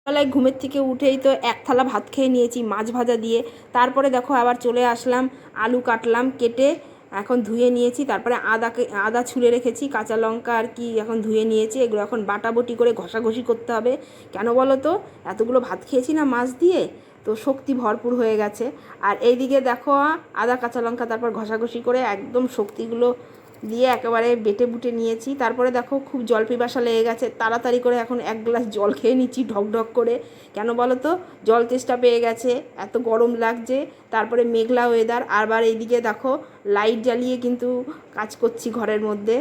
বেলায় ঘুমের থেকে উঠেই তো এক থালা ভাত খেয়ে নিয়েছি মাছ ভাজা দিয়ে। তারপরে দেখো আবার চলে আসলাম, আলু কাটলাম, কেটে এখন ধুয়ে নিয়েছি। তারপরে আদা ছুলে রেখেছি, কাঁচা লঙ্কা আর কি এখন ধুয়ে নিয়েছি। এগুলো এখন বাটাবটি করে ঘষাঘষি করতে হবে। কেন বলো তো, এতগুলো ভাত খেয়েছি না মাছ দিয়ে, তো শক্তি ভরপুর হয়ে গেছে। আর এইদিকে দেখো আদা কাঁচা লঙ্কা তারপর ঘষাঘষি করে একদম শক্তিগুলো দিয়ে একেবারে বেটে বুটে নিয়েছি। তারপরে দেখো খুব জল পিপাসা লেগে গেছে, তাড়াতাড়ি করে এখন এক গ্লাস জল খেয়ে নিচ্ছি ঢক ঢক করে। কেন বলো তো, জল তেষ্টা পেয়ে গেছে, এত গরম লাগছে, তারপরে মেঘলা ওয়েদার। আবার এইদিকে দেখো লাইট জ্বালিয়ে কিন্তু কাজ করছি ঘরের মধ্যে।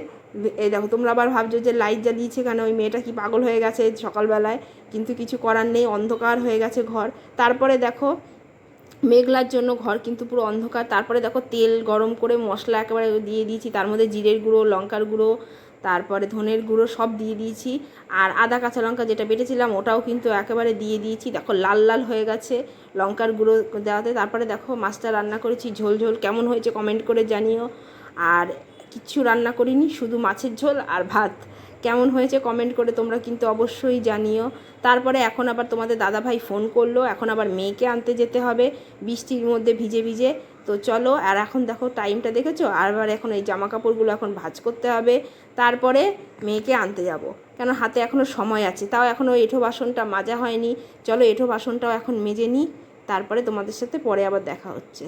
এই দেখো, তোমরা আবার ভাবছো যে লাইট জ্বালিয়েছে কেন, ওই মেয়েটা কি পাগল হয়ে গেছে সকালবেলায়, কিন্তু কিছু করার নেই, অন্ধকার হয়ে গেছে ঘর। তারপরে দেখো মেঘলার জন্য ঘর কিন্তু পুরো অন্ধকার। তারপরে দেখো তেল গরম করে মশলা একেবারে দিয়ে দিয়েছি, তার মধ্যে জিরের গুঁড়ো, লঙ্কার গুঁড়ো, তারপরে ধনের গুঁড়ো সব দিয়ে দিয়েছি। আর আদা কাঁচা লঙ্কা যেটা বেটেছিলাম ওটাও কিন্তু একেবারে দিয়ে দিয়েছি। দেখো লাল লাল হয়ে গেছে লঙ্কার গুঁড়ো দেওয়াতে। তারপরে দেখো মাছটা রান্না করেছি ঝোল ঝোল, কেমন হয়েছে কমেন্ট করে জানিও। আর কিচ্ছু রান্না করিনি, শুধু মাছের ঝোল আর ভাত। কেমন হয়েছে কমেন্ট করে তোমরা কিন্তু অবশ্যই জানিও। তারপরে এখন আবার তোমাদের দাদাভাই ফোন করলো, এখন আবার মেয়েকে আনতে যেতে হবে বৃষ্টির মধ্যে ভিজে ভিজে। তো চলো, আর এখন দেখো টাইমটা দেখেছো, আবার এখন এই জামা কাপড়গুলো এখন ভাঁজ করতে হবে, তারপরে মেয়েকে আনতে যাব। কেন হাতে এখনও সময় আছে, তাও এখনও এঁঠো বাসনটা মাজা হয়নি। চলো এঁঠো বাসনটাও এখন মেজে নিই, তারপরে তোমাদের সাথে পরে আবার দেখা হচ্ছে।